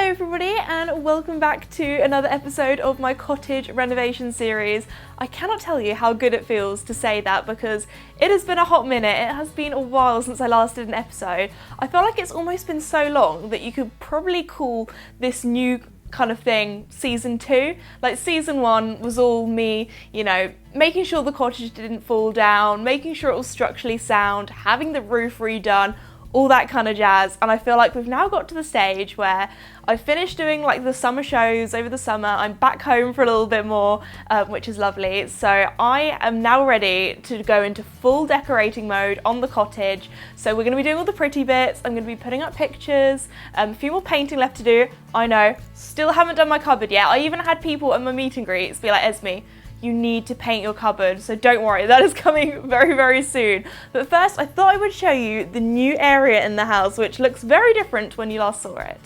Hello everybody and welcome back to another episode of my cottage renovation series. I cannot tell you how good it feels to say that because it has been a hot minute. It has been a while since I last did an episode. I feel like it's almost been so long that you could probably call this new kind of thing season 2. Like season 1 was all me, you know, making sure the cottage didn't fall down, making sure it was structurally sound, having the roof redone, all that kind of jazz. And I feel like we've now got to the stage where I finished doing like the summer shows over the summer. I'm back home for a little bit more, which is lovely. So I am now ready to go into full decorating mode on the cottage. So we're going to be doing all the pretty bits. I'm going to be putting up pictures, a few more painting left to do. I know, still haven't done my cupboard yet. I even had people at my meet and greets be like, Esme, you need to paint your cupboard, so don't worry, that is coming very, very soon. But first, I thought I would show you the new area in the house, which looks very different when you last saw it.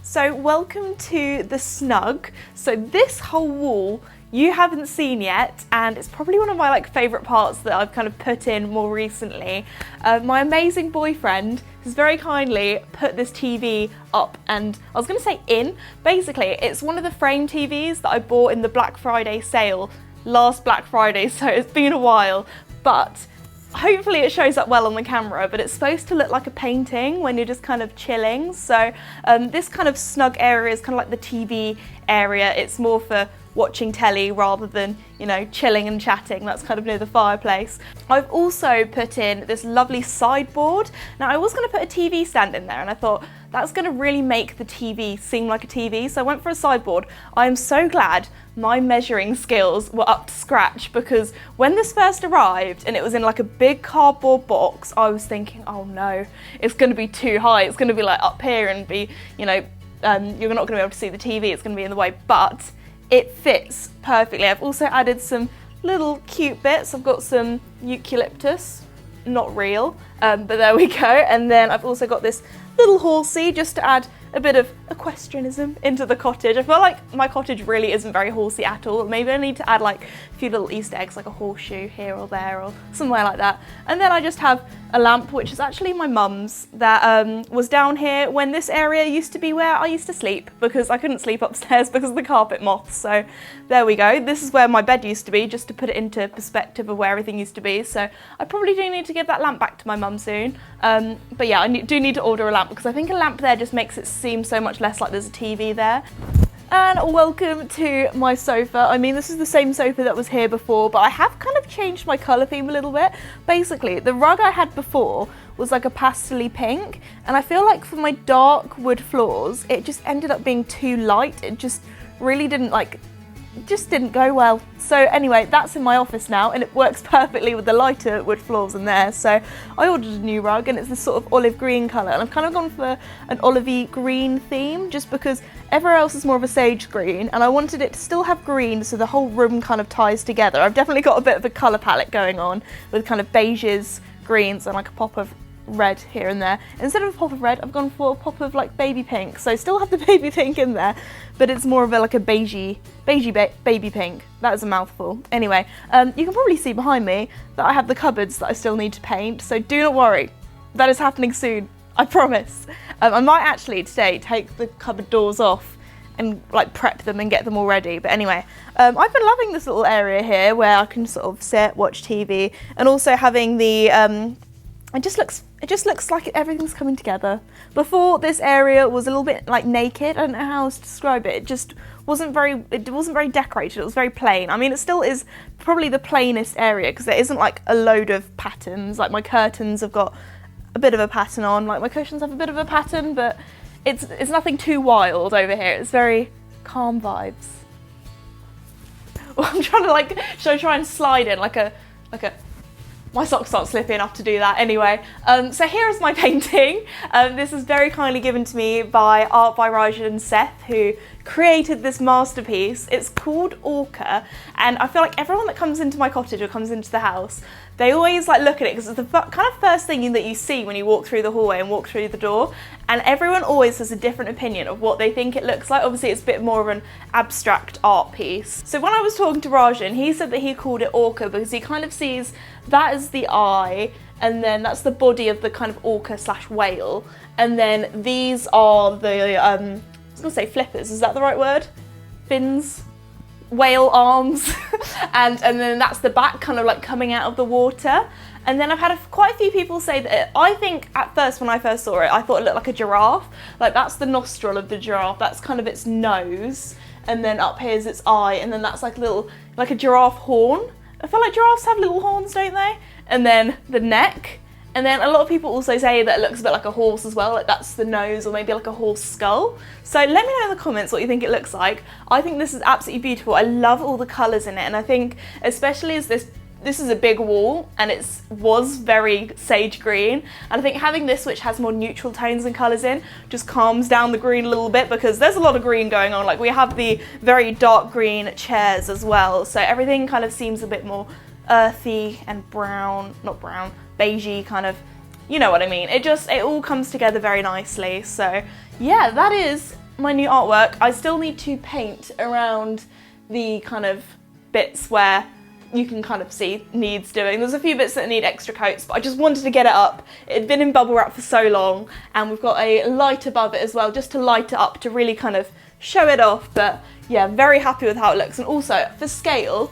So welcome to the Snug. So this whole wall you haven't seen yet, and it's probably one of my favourite parts that I've kind of put in more recently. My amazing boyfriend has very kindly put this TV up, and I was going to say in. Basically, it's one of the frame TVs that I bought in the Black Friday sale last Black Friday, so it's been a while, but hopefully it shows up well on the camera. But it's supposed to look like a painting when you're just kind of chilling. So this kind of snug area is kind of like the TV area. It's more for watching telly rather than, you know, chilling and chatting. That's kind of near the fireplace. I've also put in this lovely sideboard. Now I was going to put a TV stand in there and I thought that's going to really make the TV seem like a TV, so I went for a sideboard. I am so glad my measuring skills were up to scratch, because when this first arrived and it was in like a big cardboard box, I was thinking, oh no, it's going to be too high. It's going to be like up here and be, you know, you're not going to be able to see the TV. It's going to be in the way, but it fits perfectly. I've also added some little cute bits. I've got some eucalyptus, not real, but there we go. And then I've also got this little horsey just to add a bit of equestrianism into the cottage. I feel like my cottage really isn't very horsey at all. Maybe I need to add like a few little Easter eggs, like a horseshoe here or there or somewhere like that. And then I just have a lamp, which is actually my mum's, that was down here when this area used to be where I used to sleep, because I couldn't sleep upstairs because of the carpet moths. So there we go. This is where my bed used to be, just to put it into perspective of where everything used to be. So I probably do need to give that lamp back to my mum soon. But yeah, I do need to order a lamp, because I think a lamp there just makes it seem so much less like there's a TV there. And welcome to my sofa. I mean, this is the same sofa that was here before, but I have kind of changed my colour theme a little bit. Basically, the rug I had before was like a pastel-y pink, and I feel like for my dark wood floors, it just ended up being too light. It just really didn't go well. So anyway, that's in my office now, and it works perfectly with the lighter wood floors in there. So I ordered a new rug, and it's this sort of olive green colour, and I've kind of gone for an olivey green theme just because everywhere else is more of a sage green, and I wanted it to still have green so the whole room kind of ties together. I've definitely got a bit of a colour palette going on with kind of beiges, greens, and like a pop of red here and there. Instead of a pop of red, I've gone for a pop of like baby pink. So I still have the baby pink in there, but it's more of a like a beigey baby pink. That is a mouthful. Anyway, you can probably see behind me that I have the cupboards that I still need to paint, so do not worry. That is happening soon, I promise. I might actually today take the cupboard doors off and like prep them and get them all ready. But anyway, I've been loving this little area here where I can sort of sit, watch TV, and also having the it just looks like everything's coming together. Before, this area was a little bit like naked. I don't know how else to describe it. It just wasn't very decorated. It was very plain. I mean, it still is probably the plainest area because there isn't like a load of patterns. Like my curtains have got a bit of a pattern on. Like my cushions have a bit of a pattern, but it's nothing too wild over here. It's very calm vibes. Well, I'm trying to should I try and slide in like a my socks aren't slippy enough to do that. Anyway, so here is my painting. This is very kindly given to me by Art by Rajan and Seth, who created this masterpiece. It's called Orca, and I feel like everyone that comes into my cottage or comes into the house, they always look at it because it's the kind of first thing that you see when you walk through the hallway and walk through the door, and everyone always has a different opinion of what they think it looks like. Obviously it's a bit more of an abstract art piece. So when I was talking to Rajan, he said that he called it Orca because he kind of sees that as the eye, and then that's the body of the kind of orca / whale, and then these are the, I was gonna say flippers, is that the right word? Fins? Whale arms, and then that's the back kind of like coming out of the water. And then I've had quite a few people say that I think at first when I first saw it, I thought it looked like a giraffe. Like that's the nostril of the giraffe, that's kind of its nose, and then up here is its eye, and then that's like like a giraffe horn. I feel like giraffes have little horns, don't they? And then the neck. And then a lot of people also say that it looks a bit like a horse as well, like that's the nose, or maybe like a horse skull. So let me know in the comments what you think it looks like. I think this is absolutely beautiful. I love all the colours in it, and I think especially as this is a big wall and it was very sage green, and I think having this which has more neutral tones and colours in just calms down the green a little bit, because there's a lot of green going on. Like we have the very dark green chairs as well, so everything kind of seems a bit more earthy and brown, not brown, beigey kind of, you know what I mean. It all comes together very nicely. So yeah, that is my new artwork. I still need to paint around the kind of bits where you can kind of see needs doing. There's a few bits that need extra coats, but I just wanted to get it up. It had been in bubble wrap for so long, and we've got a light above it as well, just to light it up, to really kind of show it off. But yeah, very happy with how it looks. And also for scale,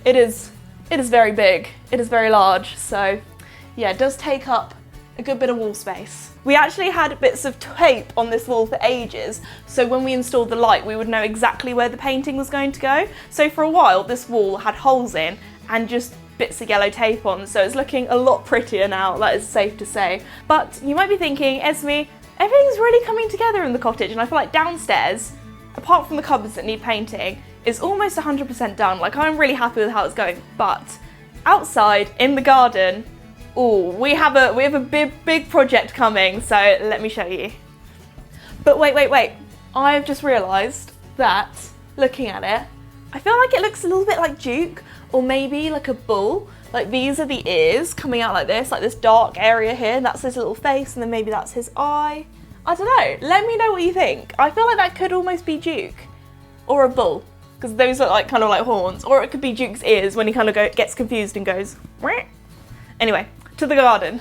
it is very big, it is very large. So yeah, it does take up a good bit of wall space. We actually had bits of tape on this wall for ages, so when we installed the light we would know exactly where the painting was going to go. So for a while this wall had holes in and just bits of yellow tape on, so it's looking a lot prettier now, that is safe to say. But you might be thinking, Esme, everything's really coming together in the cottage, and I feel like downstairs, apart from the cupboards that need painting, is almost 100% done. Like I'm really happy with how it's going, but outside in the garden, ooh, we have a big project coming, so let me show you. But wait. I've just realised that, looking at it, I feel like it looks a little bit like Duke, or maybe like a bull. Like these are the ears coming out like this dark area here, and that's his little face, and then maybe that's his eye. I don't know, let me know what you think. I feel like that could almost be Duke, or a bull, because those are like kind of like horns, or it could be Duke's ears when he kind of gets confused and goes, Wah. Anyway, to the garden.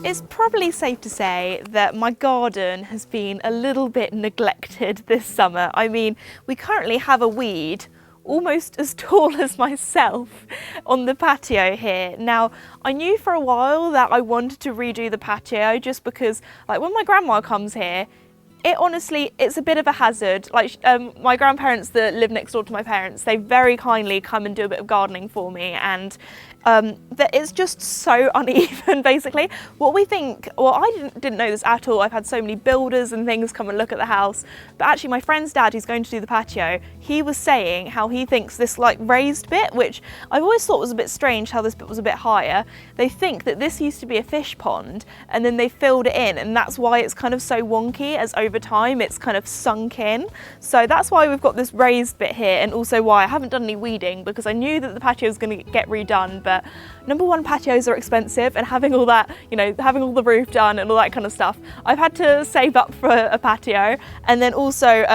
It's probably safe to say that my garden has been a little bit neglected this summer. I mean, we currently have a weed almost as tall as myself on the patio here. Now, I knew for a while that I wanted to redo the patio just because, like, when my grandma comes here, it's a bit of a hazard. Like my grandparents that live next door to my parents, they very kindly come and do a bit of gardening for me, and that it's just so uneven basically. I didn't know this at all. I've had so many builders and things come and look at the house, but actually my friend's dad, who's going to do the patio, he was saying how he thinks this like raised bit, which I've always thought was a bit strange how this bit was a bit higher, they think that this used to be a fish pond and then they filled it in, and that's why it's kind of so wonky, as over time it's kind of sunk in. So that's why we've got this raised bit here, and also why I haven't done any weeding, because I knew that the patio was going to get redone. But number one, patios are expensive, and having all that, having all the roof done and all that kind of stuff, I've had to save up for a patio. And then also,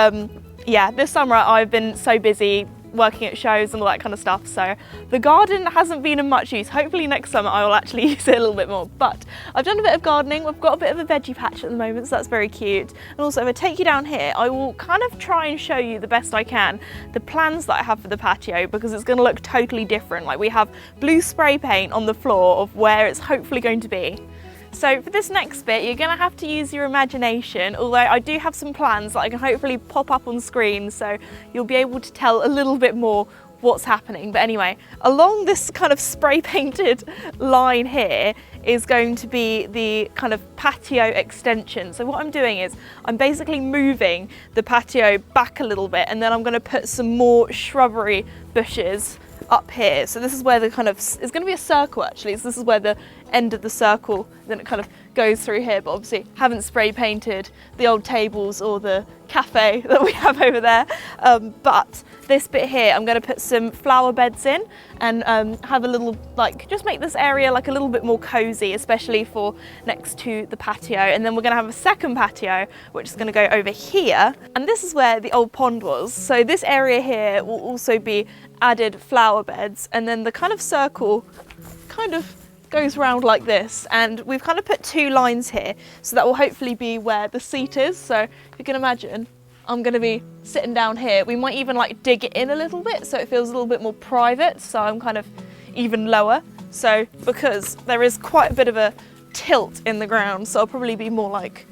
this summer I've been so busy working at shows and all that kind of stuff, so the garden hasn't been in much use. Hopefully next summer I will actually use it a little bit more. But I've done a bit of gardening. We've got a bit of a veggie patch at the moment, so that's very cute. And also, if I take you down here, I will kind of try and show you the best I can the plans that I have for the patio, because it's going to look totally different. Like, we have blue spray paint on the floor of where it's hopefully going to be. So for this next bit, you're going to have to use your imagination, although I do have some plans that I can hopefully pop up on screen, so you'll be able to tell a little bit more what's happening. But anyway, along this kind of spray painted line here is going to be the kind of patio extension. So what I'm doing is I'm basically moving the patio back a little bit, and then I'm going to put some more shrubbery bushes up here. So this is where the kind of, it's going to be a circle actually, so this is where the end of the circle, then it kind of goes through here, but obviously haven't spray painted the old tables or the cafe that we have over there. But this bit here, I'm going to put some flower beds in and have a little, like, just make this area like a little bit more cozy, especially for next to the patio. And then we're going to have a second patio, which is going to go over here. And this is where the old pond was. So this area here will also be added flower beds, and then the kind of circle kind of goes round like this, and we've kind of put 2 lines here, so that will hopefully be where the seat is. So if you can imagine, I'm going to be sitting down here. We might even like dig it in a little bit so it feels a little bit more private, so I'm kind of even lower, so because there is quite a bit of a tilt in the ground, so I'll probably be more like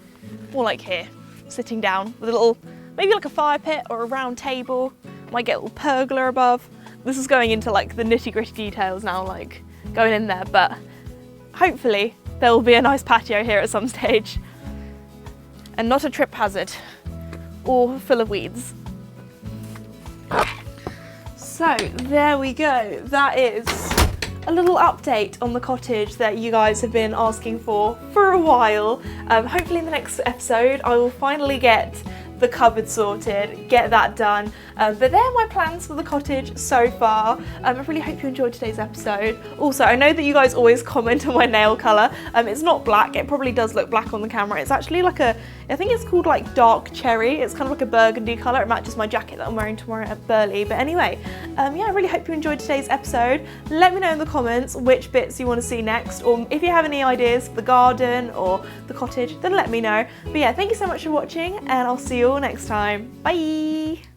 here, sitting down with a little, maybe like a fire pit or a round table. Might get a little pergola above. This is going into like the nitty-gritty details now, like going in there, but hopefully there will be a nice patio here at some stage and not a trip hazard or full of weeds. So there we go. That is a little update on the cottage that you guys have been asking for a while. Hopefully in the next episode I will finally get the cupboard sorted, get that done. But they're my plans for the cottage so far. I really hope you enjoyed today's episode. Also, I know that you guys always comment on my nail colour. It's not black, it probably does look black on the camera. It's actually like a, I think it's called like dark cherry. It's kind of like a burgundy colour. It matches my jacket that I'm wearing tomorrow at Burley. But anyway, yeah, I really hope you enjoyed today's episode. Let me know in the comments which bits you want to see next, or if you have any ideas for the garden or the cottage, then let me know. But yeah, thank you so much for watching, and I'll see you all next time. Bye!